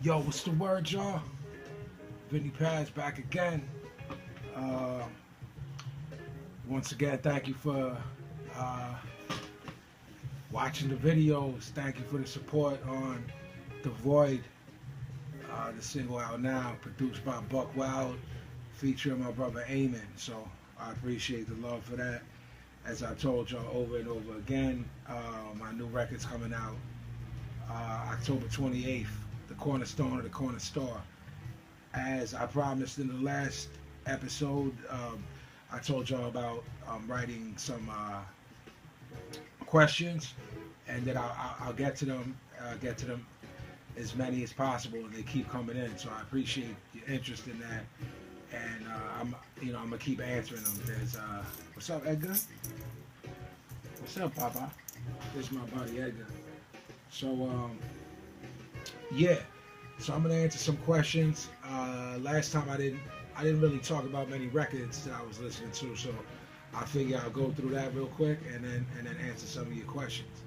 Yo, what's the word, y'all? Vinnie Paz back again. Uh, Once again, thank you for uh, watching the videos. Thank you for the support on The Void, the single out now, produced by Buck Wild, featuring my brother Eamon. So I appreciate the love for that. As I told y'all over and over again, my new record's coming out October 28th, the Cornerstone of the Corner Store. As I promised in the last episode, I told y'all about writing some questions, and that I'll get to them as many as possible, and they keep coming in. So I appreciate your interest in that, and I'm gonna keep answering them. There's what's up, Edgar? What's up, Papa? This is my buddy Edgar. So yeah. So I'm gonna answer some questions. Last time I didn't really talk about many records that I was listening to, so I figure I'll go through that real quick and then answer some of your questions,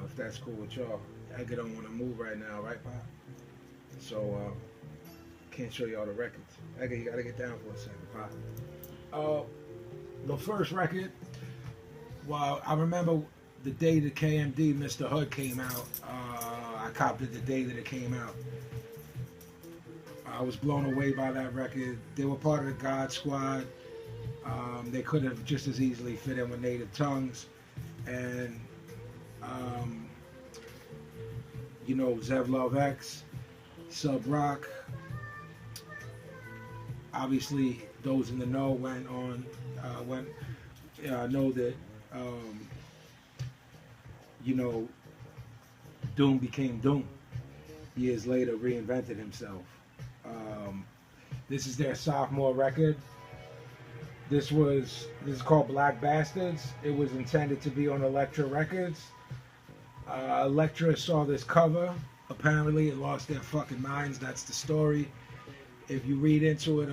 if that's cool with y'all. Edgar don't want to move right now, right, Pop? So can't show y'all the records. Edgar, you gotta get down for a second, Pop. The first record. Well, I remember the day the KMD Mr. Hood came out. I copped it the day that it came out. I was blown away by that record. They were part of the God Squad. They could have just as easily fit in with Native Tongues. And, Zev Love X, Sub Rock. Obviously, those in the know know that, Doom became Doom. Years later, reinvented himself. This is their sophomore record. This is called Black Bastards. It was intended to be on Elektra Records. Elektra saw this cover. Apparently, it lost their fucking minds. That's the story. If you read into it,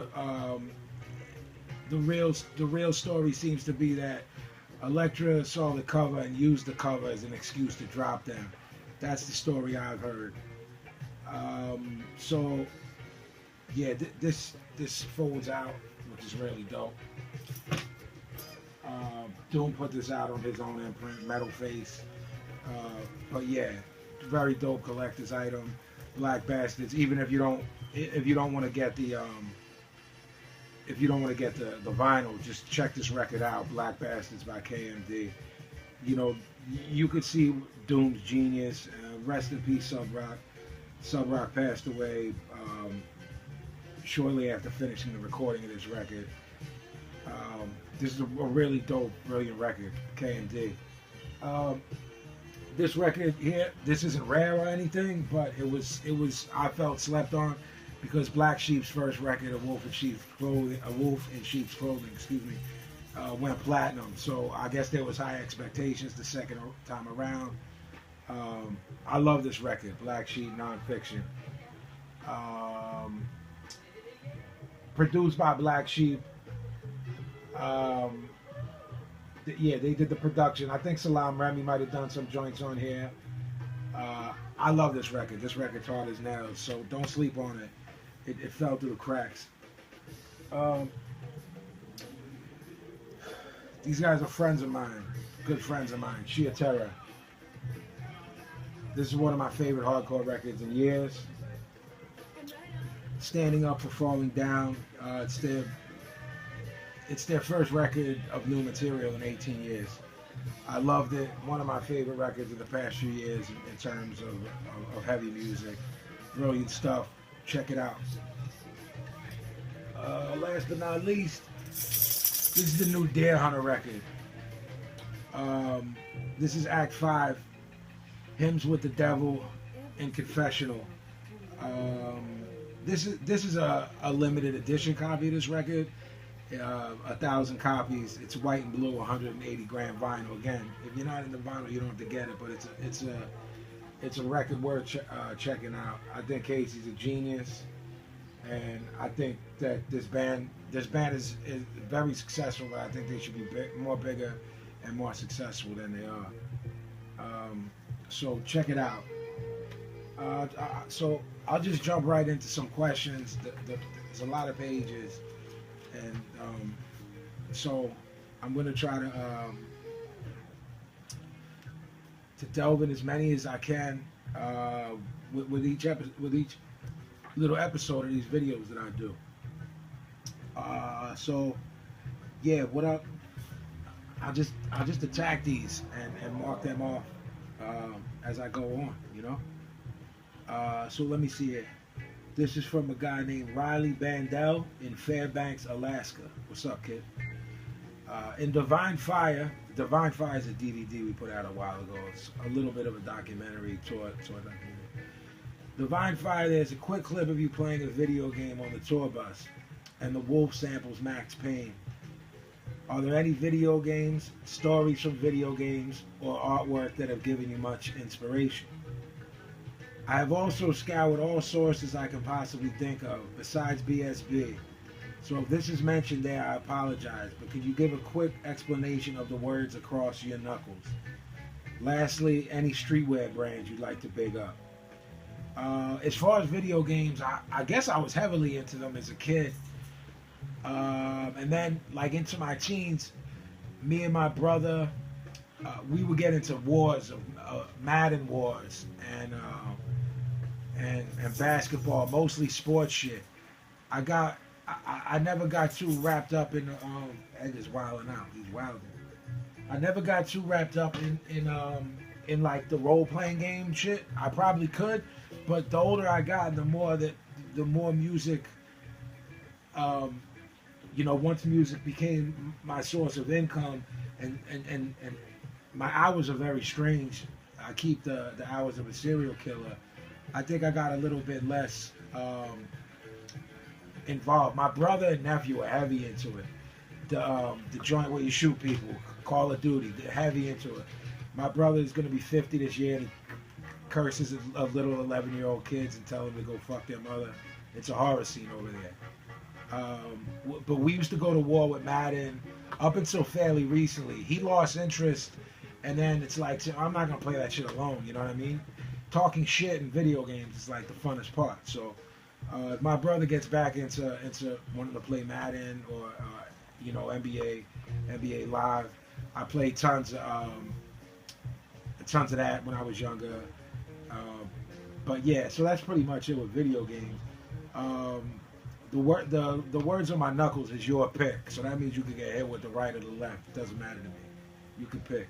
the real story seems to be that Elektra saw the cover and used the cover as an excuse to drop them. That's the story I've heard. So yeah, this folds out, which is really dope. Doom put this out on his own imprint, Metal Face. But yeah, very dope collector's item. Black Bastards. Even if you don't want to get the the vinyl, just check this record out. Black Bastards by KMD. You could see Doom's genius. Rest in peace, Sub Rock. Sub Rock passed away shortly after finishing the recording of this record. This is a really dope, brilliant record, KMD. This record here, this isn't rare or anything, but it was I felt slept on because Black Sheep's first record, A Wolf in Sheep's Clothing, went platinum. So I guess there was high expectations the second time around. I love this record, Black Sheep Nonfiction. Produced by Black Sheep. Yeah, they did the production. I think Salam Remy might have done some joints on here. I love this record. This record's hard as nails, so don't sleep on it. It fell through the cracks. These guys are friends of mine, good friends of mine. Shia Terra. This is one of my favorite hardcore records in years. Standing Up for Falling Down. It's their first record of new material in 18 years. I loved it. One of my favorite records in the past few years in terms of heavy music. Brilliant stuff. Check it out. Last but not least, this is the new Dare Hunter record. This is Act 5, Hymns with the Devil and Confessional. This is a limited edition copy of this record. 1,000 copies. It's white and blue, 180 gram vinyl. Again, if you're not in the vinyl, you don't have to get it, but it's a record worth checking out. I think Casey's a genius, and I think that this band is very successful. But I think they should be more bigger and more successful than they are. So check it out. So I'll just jump right into some questions. There's a lot of pages, and so I'm gonna try to delve in as many as I can with each little episode of these videos that I do. So yeah, what up? I'll just attack these and mark them off as I go on. You know. So let me see it. This is from a guy named Riley Bandel in Fairbanks, Alaska. What's up, kid? In Divine Fire is a DVD we put out a while ago. It's a little bit of a documentary tour documentary. Divine Fire, there's a quick clip of you playing a video game on the tour bus, and the wolf samples Max Payne. Are there any video games, stories from video games, or artwork that have given you much inspiration? I have also scoured all sources I can possibly think of, besides BSB. So if this is mentioned there, I apologize, but could you give a quick explanation of the words across your knuckles? Lastly, any streetwear brands you'd like to big up? As far as video games, I guess I was heavily into them as a kid. And then, like, into my teens, me and my brother, we would get into wars, Madden wars, and basketball, mostly sports shit. I never got too wrapped up in Ed is wilding out. He's wilding. I never got too wrapped up in like the role playing game shit. I probably could, but the older I got, the more music. Once music became my source of income, and my hours are very strange. I keep the hours of a serial killer. I think I got a little bit less involved. My brother and nephew are heavy into it. The joint where you shoot people, Call of Duty, they're heavy into it. My brother is going to be 50 this year, and he curses at little 11-year-old kids and tell them to go fuck their mother. It's a horror scene over there. But we used to go to war with Madden up until fairly recently. He lost interest, and then it's like, I'm not going to play that shit alone, you know what I mean? Talking shit in video games is like the funnest part. So if my brother gets back into wanting to play Madden or NBA Live, I played tons of that when I was younger. But yeah, so that's pretty much it with video games. The words on my knuckles is your pick, so that means you can get hit with the right or the left. It doesn't matter to me. You can pick.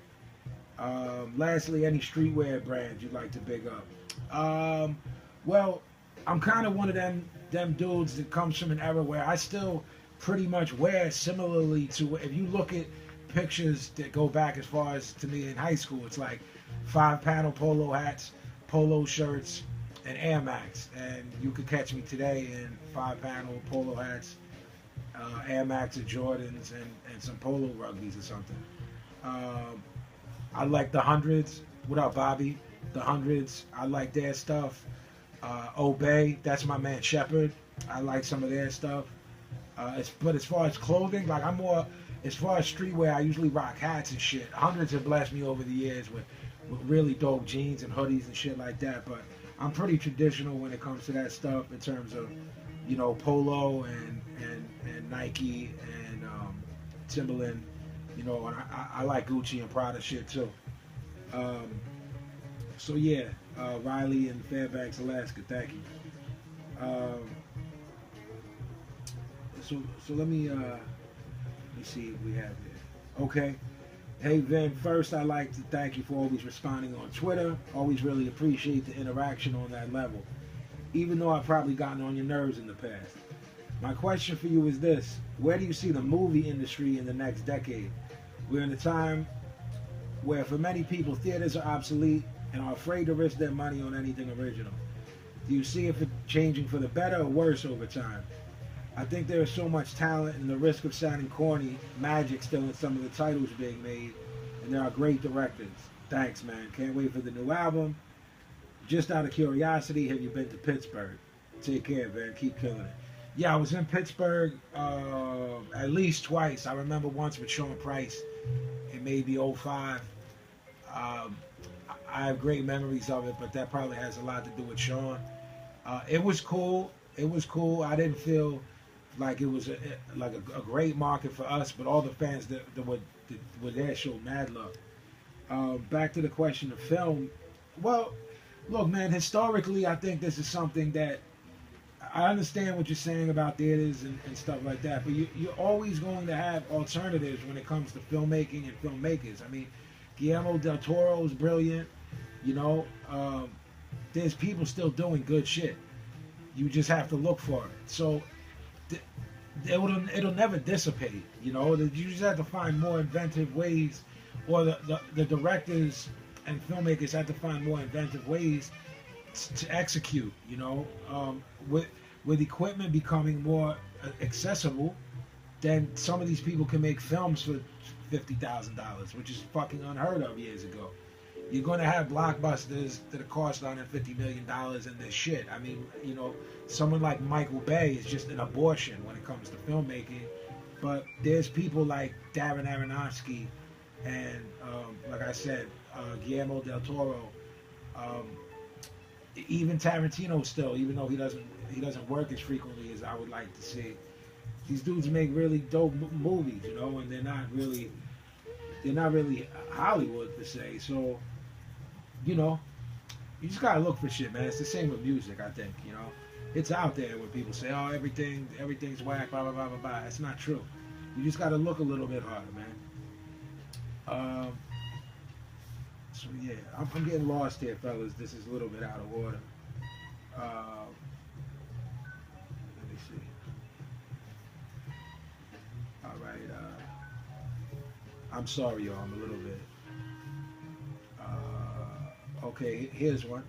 Lastly, any streetwear brands you'd like to big up? Well, I'm kind of one of them dudes that comes from an era where I still pretty much wear similarly to, if you look at pictures that go back as far as to me in high school, it's like 5-panel polo hats, polo shirts, and Air Max. And you could catch me today in 5-panel polo hats, Air Max or Jordans, and some polo rugbies or something. I like the Hundreds. What up, Bobby? The Hundreds. I like their stuff. Obey. That's my man Shepard. I like some of their stuff. But as far as clothing, like I'm more, as far as streetwear, I usually rock hats and shit. Hundreds have blessed me over the years with really dope jeans and hoodies and shit like that. But I'm pretty traditional when it comes to that stuff in terms of, polo and Nike and Timberland. And I like Gucci and Prada shit too. So yeah, Riley in Fairbanks, Alaska. Thank you. So let me see what we have here. Okay. Hey Vin, first I'd like to thank you for always responding on Twitter. Always really appreciate the interaction on that level, even though I've probably gotten on your nerves in the past. My question for you is this: where do you see the movie industry in the next decade? We're in a time where for many people theaters are obsolete and are afraid to risk their money on anything original. Do you see it changing for the better or worse over time? I think there is so much talent and the risk of sounding corny, magic still in some of the titles being made, and there are great directors. Thanks, man. Can't wait for the new album. Just out of curiosity, have you been to Pittsburgh? Take care, man. Keep killing it. Yeah, I was in Pittsburgh at least twice. I remember once with Sean Price in maybe '05. I I have great memories of it, but that probably has a lot to do with Sean. It was cool. It was cool. I didn't feel like it was a great market for us, but all the fans that were there showed mad love. Back to the question of film. Well, look, man. Historically, I think this is something that I understand what you're saying about theaters and stuff like that, but you're always going to have alternatives when it comes to filmmaking and filmmakers. I mean, Guillermo del Toro is brilliant. You know, there's people still doing good shit. You just have to look for it. So it'll never dissipate. You know, you just have to find more inventive ways, or the directors and filmmakers have to find more inventive ways to execute. You know, with equipment becoming more accessible, then some of these people can make films for $50,000, which is fucking unheard of years ago. You're going to have blockbusters that cost $150 million and this shit. I mean, you know, someone like Michael Bay is just an abortion when it comes to filmmaking. But there's people like Darren Aronofsky and, like I said, Guillermo del Toro, even Tarantino still, even though he doesn't work as frequently as I would like to see. These dudes make really dope movies, you know, and they're not really Hollywood per se. So, you know, you just gotta look for shit, man. It's the same with music, I think. You know, it's out there when people say, "Oh, everything's whack," blah blah blah blah blah. It's not true. You just gotta look a little bit harder, man. So yeah, I'm getting lost here, fellas. This is a little bit out of order. Let me see. All right. I'm sorry, y'all. I'm a little bit. Okay, here's one.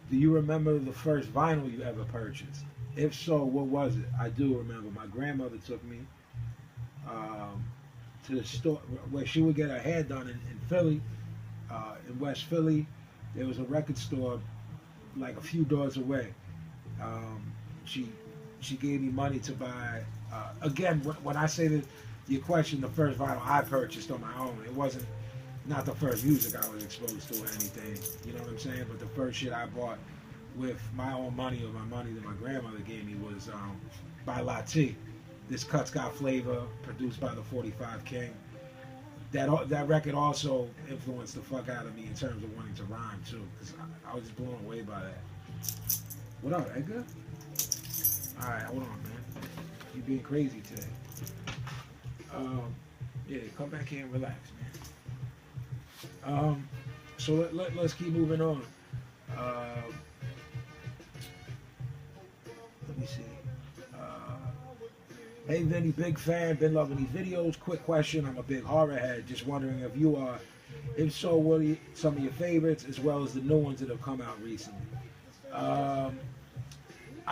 Do you remember the first vinyl you ever purchased? If so, what was it? I do remember. My grandmother took me to the store where she would get her hair done in Philly, in West Philly. There was a record store like a few doors away. She gave me money to buy. Again, when I say that your question, the first vinyl I purchased on my own, it wasn't not the first music I was exposed to or anything. You know what I'm saying? But the first shit I bought with my own money or my money that my grandmother gave me was by Lati. This Cuts Got Flavor, produced by the 45 King. That record also influenced the fuck out of me in terms of wanting to rhyme too, because I was just blown away by that. What up, Edgar? All right, hold on, man. You being crazy today. Yeah, come back here and relax, man. So let's keep moving on. Let me see. Hey Vinny, big fan, been loving these videos. Quick question, I'm a big horror head, just wondering if you are. If so, what are some of your favorites, as well as the new ones that have come out recently? I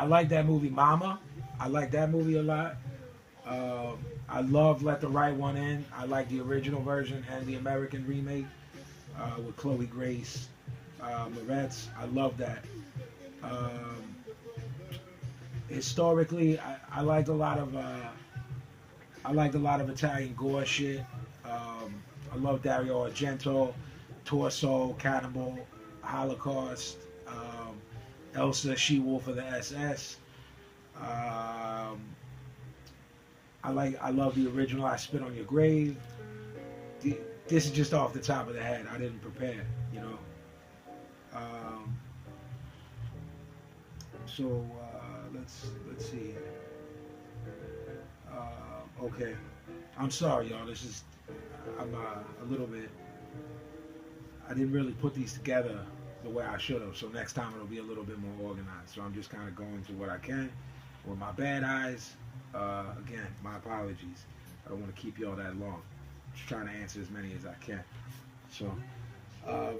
like that movie Mama. I like that movie a lot. I love Let the Right One In. I like the original version and the American remake with Chloe Grace Moretz. I love that. Historically, I liked a lot of Italian gore shit. I love Dario Argento, Torso, Cannibal, Holocaust, Elsa, She-Wolf of the SS. I love the original I Spit on Your Grave. This is just off the top of the head. I didn't prepare, you know. So let's see here. Okay, I'm sorry, y'all. I'm a little bit. I didn't really put these together the way I should have. So next time it'll be a little bit more organized. So I'm just kind of going through what I can with my bad eyes. Again, my apologies. I don't want to keep y'all that long. Just trying to answer as many as I can. So,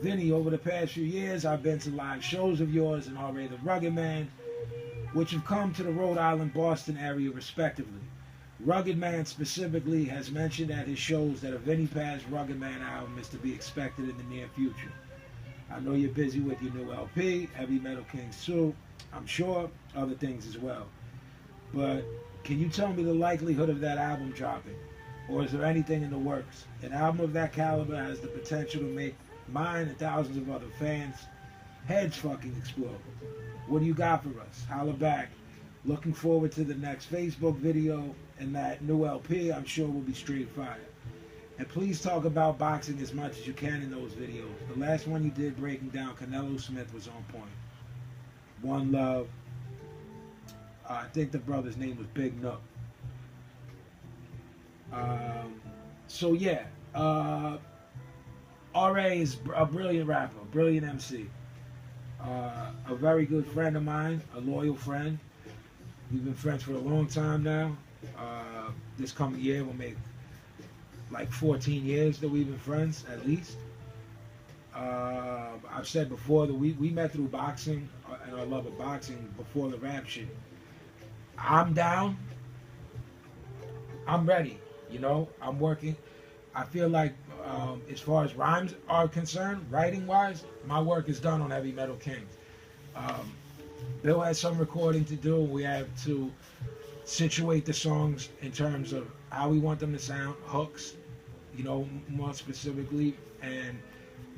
Vinny, over the past few years, I've been to live shows of yours and already the Rugged Man, which have come to the Rhode Island, Boston area respectively. Rugged Man specifically has mentioned at his shows that a Vinnie Paz Rugged Man album is to be expected in the near future. I know you're busy with your new LP, Heavy Metal King Soup, I'm sure, other things as well. But can you tell me the likelihood of that album dropping? Or is there anything in the works? An album of that caliber has the potential to make mine and thousands of other fans' heads fucking explode. What do you got for us? Holla back. Looking forward to the next Facebook video and that new LP. I'm sure will be straight fire. And please talk about boxing as much as you can in those videos. The last one you did breaking down Canelo Smith was on point. One love. I think the brother's name was Big Nook. So yeah, RA is a brilliant rapper, a brilliant MC. A very good friend of mine, a loyal friend. We've been friends for a long time now. This coming year will make like 14 years that we've been friends, at least. I've said before that we met through boxing and our love of boxing before the rap shit. I'm down. I'm ready. You know, I'm working. I feel like as far as rhymes are concerned, writing-wise, my work is done on Heavy Metal Kings. Bill has some recording to do. We have to situate the songs in terms of how we want them to sound, hooks, you know, more specifically, and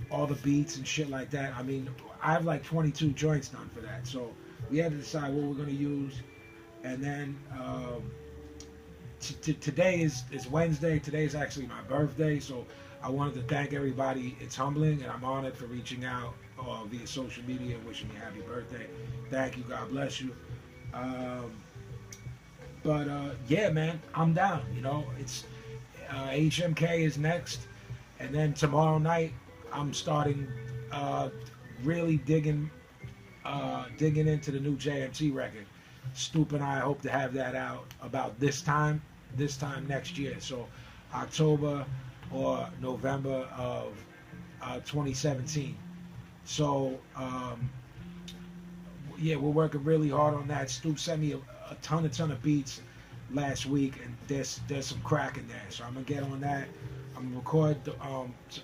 all the beats and shit like that. I mean, I have like 22 joints done for that. So we had to decide what we're going to use. And then today is Wednesday. Today is actually my birthday. So I wanted to thank everybody. It's humbling, and I'm honored for reaching out via social media and wishing me happy birthday. Thank you. God bless you. Yeah, man, I'm down. You know, it's HMK is next, and then tomorrow night I'm starting really digging into the new JMT record. Stoop and I hope to have that out about this time next year. So October or November of 2017. So yeah, we're working really hard on that. Stoop sent me a ton of beats last week, and there's some crack in there. So I'm gonna get on that. I'm gonna record.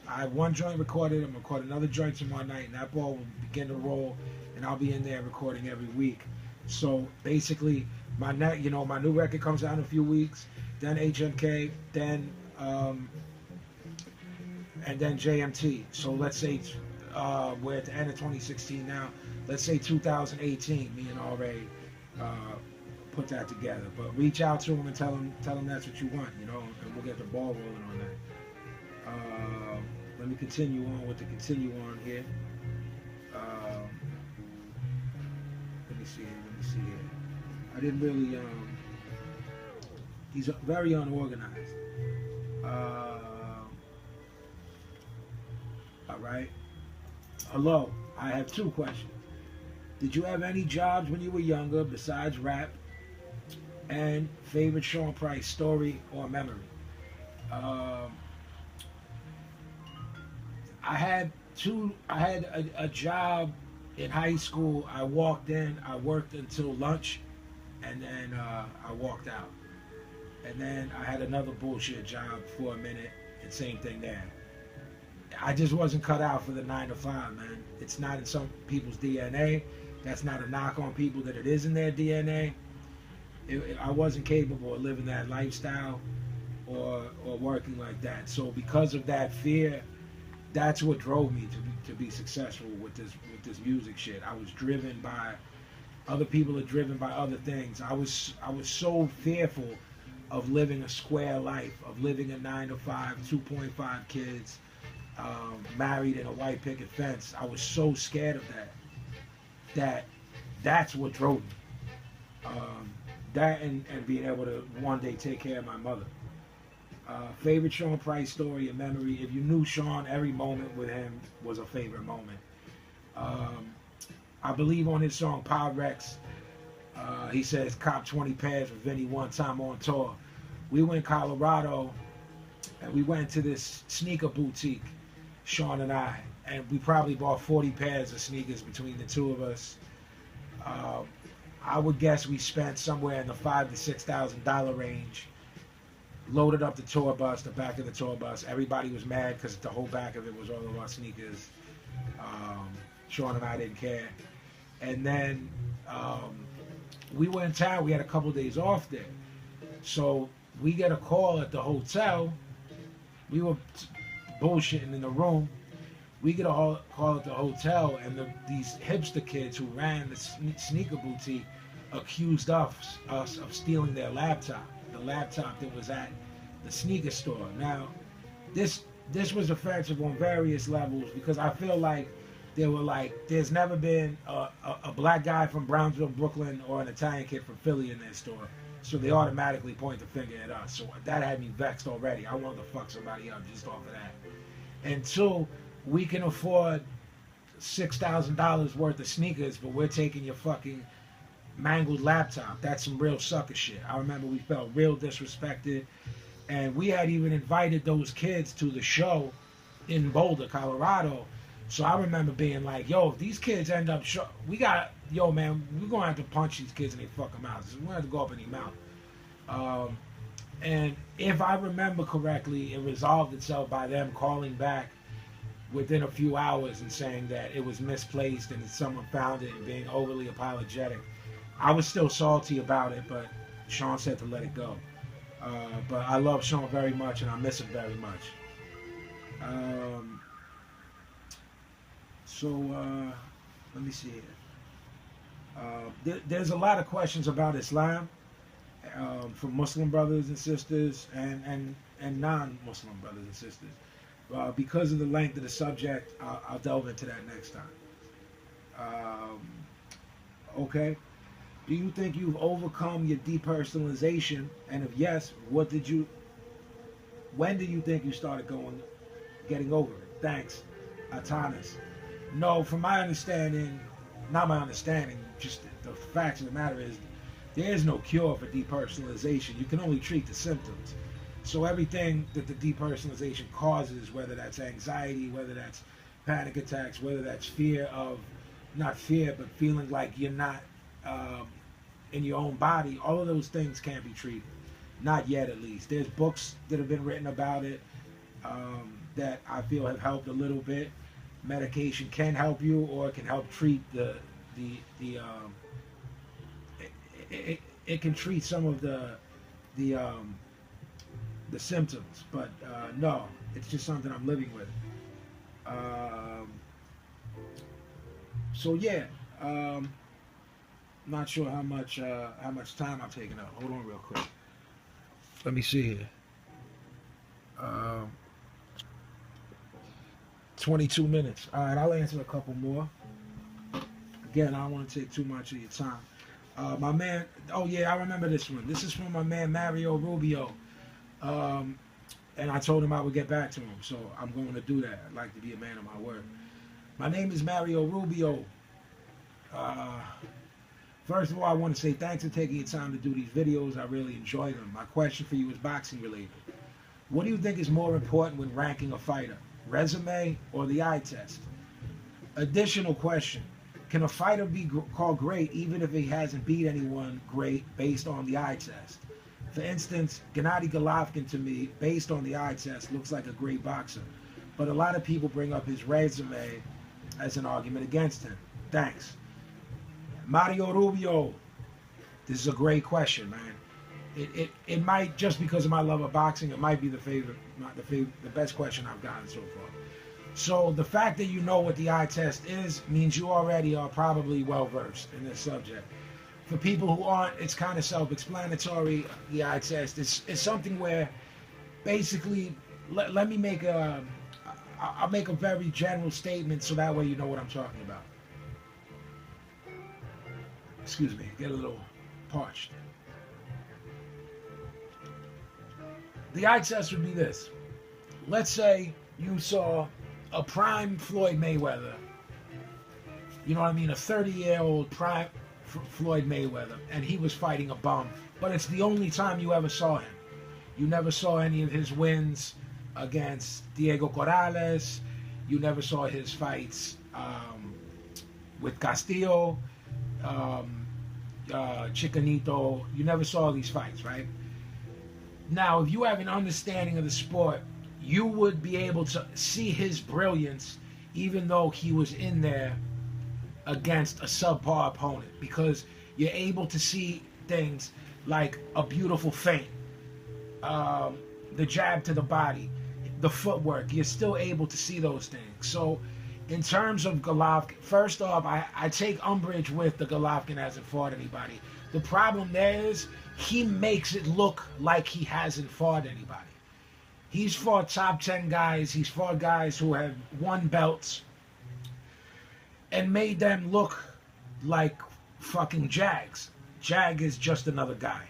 I have one joint recorded. I'm gonna record another joint tomorrow night, and that ball will begin to roll. And I'll be in there recording every week. So basically, my new record comes out in a few weeks. Then HMK, then and then JMT. So let's say we're at the end of 2016 now. Let's say 2018. Me and RA put that together. But reach out to him and tell him that's what you want, you know, and we'll get the ball rolling on that. Let me continue on with the continue on here. Let me see here. I didn't really. He's very unorganized. All right. Hello. I have two questions. Did you have any jobs when you were younger besides rap? And favorite Sean Price story or memory? I had a job in high school. I walked in, I worked until lunch, and then I walked out. And then I had another bullshit job for a minute, and same thing there. I just wasn't cut out for the 9 to 5, man. It's not in some people's DNA. That's not a knock on people that it is in their DNA. I wasn't capable of living that lifestyle or working like that. So because of that fear, that's what drove me to be successful with this music shit. I was driven by other people are driven by other things. I was so fearful of living a square life, of living a 9 to 5, 2.5 kids, married in a white picket fence. I was so scared of that's what drove me. That and being able to one day take care of my mother. Favorite Sean Price story and memory. If you knew Sean, every moment with him was a favorite moment. I believe on his song Pyrex, he says, cop 20 pairs with Vinnie one time on tour. We went to Colorado, and we went to this sneaker boutique, Sean and I, and we probably bought 40 pairs of sneakers between the two of us. I would guess we spent somewhere in the $5,000 to $6,000 range. Loaded up the tour bus, the back of the tour bus. Everybody was mad because the whole back of it was all of our sneakers. Sean and I didn't care. And then we were in town. We had a couple of days off there. So we get a call at the hotel. We were bullshitting in the room. We get a call at the hotel, and these hipster kids who ran the sneaker boutique accused us of stealing their laptop, the laptop that was at the sneaker store. Now, this was offensive on various levels because I feel like they were like, there's never been a black guy from Brownsville, Brooklyn, or an Italian kid from Philly in their store. So they automatically point the finger at us. So that had me vexed already. I wanted to fuck somebody up just off of that. And two, we can afford $6,000 worth of sneakers, but we're taking your fucking mangled laptop. That's some real sucker shit. I remember we felt real disrespected. And we had even invited those kids to the show in Boulder, Colorado. So I remember being like, yo, if these kids end up, we're going to have to punch these kids and they fuck them out. We're going to have to go up in their mouth. And if I remember correctly, it resolved itself by them calling back within a few hours and saying that it was misplaced and that someone found it and being overly apologetic. I was still salty about it, but Sean said to let it go. But I love Sean very much and I miss him very much. Let me see here. There's a lot of questions about Islam from Muslim brothers and sisters and non-Muslim brothers and sisters. Because of the length of the subject, I'll delve into that next time. Okay. Do you think you've overcome your depersonalization? And if yes, when do you think you started getting over it? Thanks, Atanas. No, from my understanding, not my understanding, just the facts of the matter is, there is no cure for depersonalization. You can only treat the symptoms. So everything that the depersonalization causes, whether that's anxiety, whether that's panic attacks, whether that's fear of, not fear, but feeling like you're not in your own body, all of those things can't be treated. Not yet, at least. There's books that have been written about it that I feel have helped a little bit. Medication can help you, or it can help treat it can treat some of the symptoms, but no, it's just something I'm living with. So yeah, not sure how much time I'm taking up. Hold on real quick. Let me see here. 22 minutes. All right, I'll answer a couple more. Again, I don't want to take too much of your time. My man, oh yeah, I remember this one. This is from my man Mario Rubio. And I told him I would get back to him, so I'm going to do that. I'd like to be a man of my word. My name is Mario Rubio. First of all, I want to say thanks for taking your time to do these videos. I really enjoy them. My question for you is boxing related. What do you think is more important when ranking a fighter? Resume or the eye test? Additional question. Can a fighter be called great even if he hasn't beat anyone great based on the eye test? For instance, Gennady Golovkin to me, based on the eye test, looks like a great boxer. But a lot of people bring up his resume as an argument against him. Thanks. Mario Rubio, this is a great question, man. It might, just because of my love of boxing, it might be the best question I've gotten so far. So the fact that you know what the eye test is means you already are probably well versed in this subject. For people who aren't, it's kind of self-explanatory. The eye test is something where, basically, let me make I'll make a very general statement so that way you know what I'm talking about. Excuse me, get a little parched. The eye test would be this. Let's say you saw a prime Floyd Mayweather. You know what I mean? A 30-year-old prime Floyd Mayweather, and he was fighting a bum. But it's the only time you ever saw him. You never saw any of his wins against Diego Corrales. You never saw his fights with Castillo, Chicanito. You never saw these fights, right? Now, if you have an understanding of the sport, you would be able to see his brilliance even though he was in there against a subpar opponent, because you're able to see things like a beautiful feint, the jab to the body, the footwork. You're still able to see those things. So in terms of Golovkin, first off, I take umbrage with the Golovkin hasn't fought anybody. The problem there is he makes it look like he hasn't fought anybody. He's fought top 10 guys. He's fought guys who have won belts and made them look like fucking Jags. Jag is just another guy.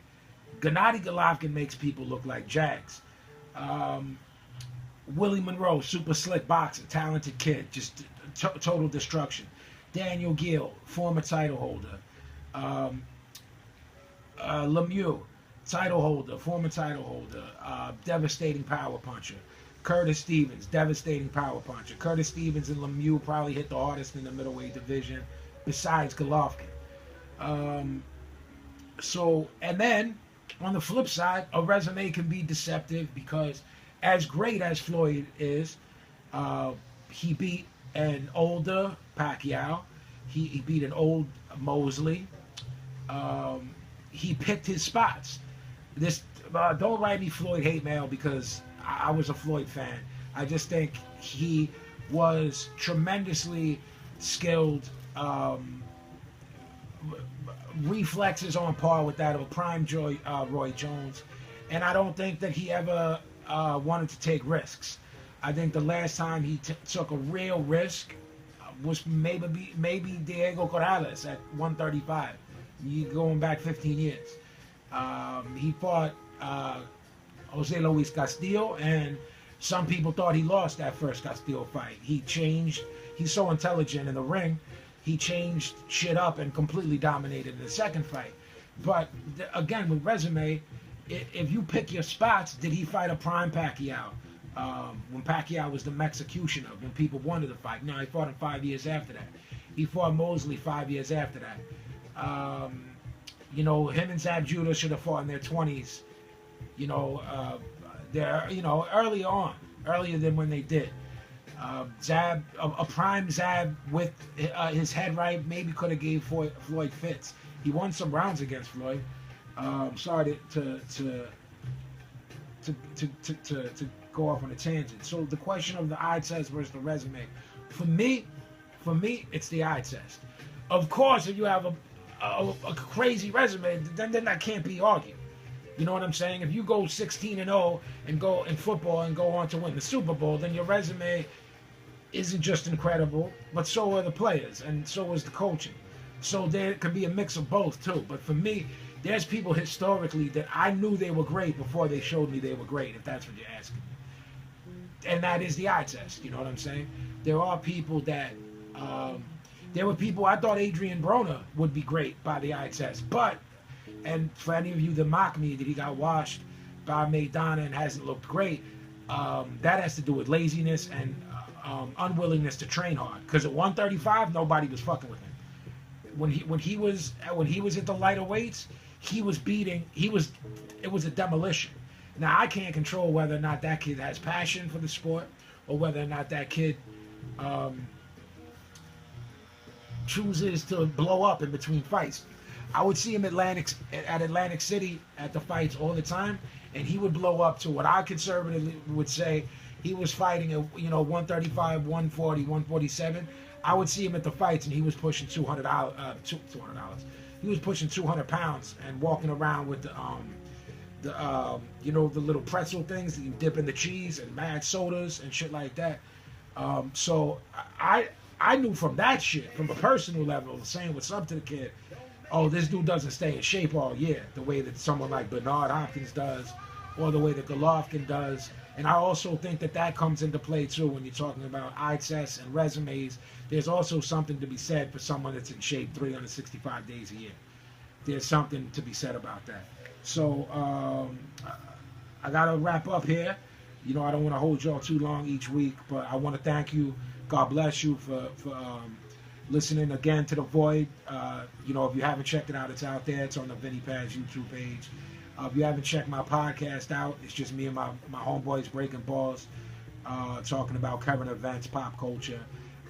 Gennady Golovkin makes people look like Jags. Willie Monroe, super slick boxer, talented kid, just total destruction. Daniel Gill, former title holder. Lemieux, title holder, former title holder, devastating power puncher. Curtis Stevens, devastating power puncher. Curtis Stevens and Lemieux probably hit the hardest in the middleweight division, besides Golovkin. And then on the flip side, a resume can be deceptive because, as great as Floyd is, he beat an older Pacquiao. He beat an old Mosley. He picked his spots. Don't write me Floyd hate mail because I was a Floyd fan. I just think he was tremendously skilled. Reflexes on par with that of a prime Roy Jones. And I don't think that he ever wanted to take risks. I think the last time he took a real risk was maybe Diego Corrales at 135. You going back 15 years. He fought Jose Luis Castillo, and some people thought he lost that first Castillo fight. He changed. He's so intelligent in the ring. He changed shit up and completely dominated in the second fight. But again, with resume, if you pick your spots, did he fight a prime Pacquiao? When Pacquiao was the executioner, when people wanted to fight. No, he fought him 5 years after that. He fought Mosley 5 years after that. Him and Zab Judah should have fought in their 20s. Earlier than when they did. Zab, a prime Zab with his head right, maybe could have gave Floyd fits. He won some rounds against Floyd. Sorry to go off on a tangent. So the question of the eye test versus the resume, for me, it's the eye test. Of course, if you have a crazy resume, then that can't be argued. You know what I'm saying? If you go 16-0 and go in football and go on to win the Super Bowl, then your resume isn't just incredible, but so are the players, and so is the coaching. So there could be a mix of both too. But for me, there's people historically that I knew they were great before they showed me they were great, if that's what you're asking. And that is the eye test, you know what I'm saying? There are people that, there were people, I thought Adrian Broner would be great by the eye test, but, and for any of you that mock me that he got washed by Maidana and hasn't looked great, that has to do with laziness and unwillingness to train hard. Because at 135, nobody was fucking with him. When he was at the lighter weights, it was a demolition. Now I can't control whether or not that kid has passion for the sport, or whether or not that kid chooses to blow up in between fights. I would see him at Atlantic City at the fights all the time, and he would blow up to what I conservatively would say he was fighting at 135, 140, 147. I would see him at the fights, and he was pushing $200. He was pushing 200 pounds and walking around with the little pretzel things that you dip in the cheese and mad sodas and shit like that. So I knew from that shit, from a personal level, saying what's up to the kid, oh, this dude doesn't stay in shape all year, the way that someone like Bernard Hopkins does, or the way that Golovkin does. And I also think that comes into play too when you're talking about eye tests and resumes. There's also something to be said for someone that's in shape 365 days a year. There's something to be said about that. So I gotta wrap up here. I don't want to hold y'all too long each week, but I want to thank you. God bless you for listening again to The Void. If you haven't checked it out, it's out there. It's on the Vinnie Paz YouTube page. If you haven't checked my podcast out, it's just me and my homeboys breaking balls, talking about current events, pop culture.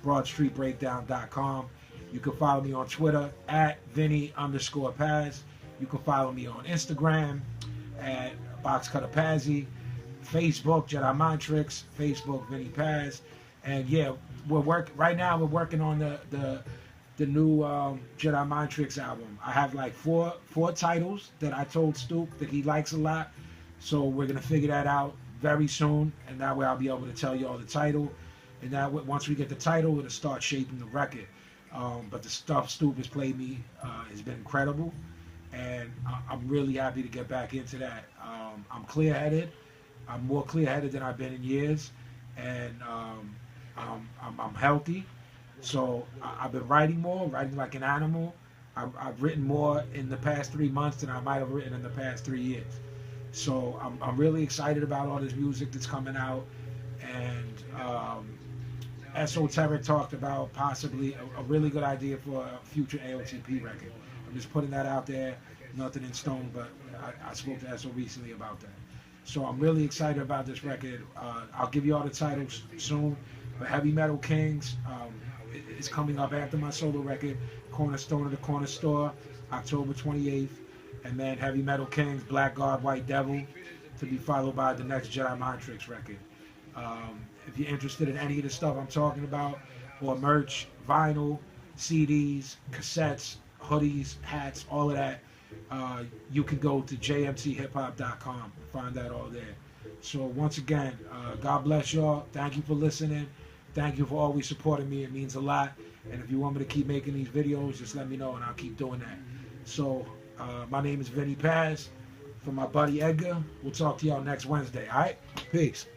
BroadStreetBreakdown.com. You can follow me on Twitter at Vinnie_Paz. You can follow me on Instagram at BoxCutterPazzy. Facebook, Jedi Mind Tricks. Facebook, Vinnie Paz. And yeah, right now. We're working on the new Jedi Mind Tricks album. I have like four titles that I told Stoop that he likes a lot. So we're gonna figure that out very soon, and that way I'll be able to tell you all the title. And that once we get the title, it'll start shaping the record. But the stuff Stoop has played me has been incredible, and I'm really happy to get back into that. I'm clear-headed. I'm more clear-headed than I've been in years, and I'm healthy. So I've been writing more, writing like an animal. I've written more in the past 3 months than I might have written in the past 3 years. So I'm really excited about all this music that's coming out. And Esoteric talked about possibly a really good idea for a future AOTP record. I'm just putting that out there, nothing in stone, but I spoke to Eso recently about that. So I'm really excited about this record. I'll give you all the titles soon. But Heavy Metal Kings is coming up after my solo record, Cornerstone of the Corner Store, October 28th. And then Heavy Metal Kings, Blackguard, White Devil, to be followed by the next Jedi Mind Tricks record. If you're interested in any of the stuff I'm talking about, or merch, vinyl, CDs, cassettes, hoodies, hats, all of that, you can go to jmthiphop.com and find that all there. So once again, God bless y'all. Thank you for listening. Thank you for always supporting me. It means a lot. And if you want me to keep making these videos, just let me know and I'll keep doing that. So my name is Vinnie Paz. For my buddy Edgar, we'll talk to y'all next Wednesday. All right? Peace.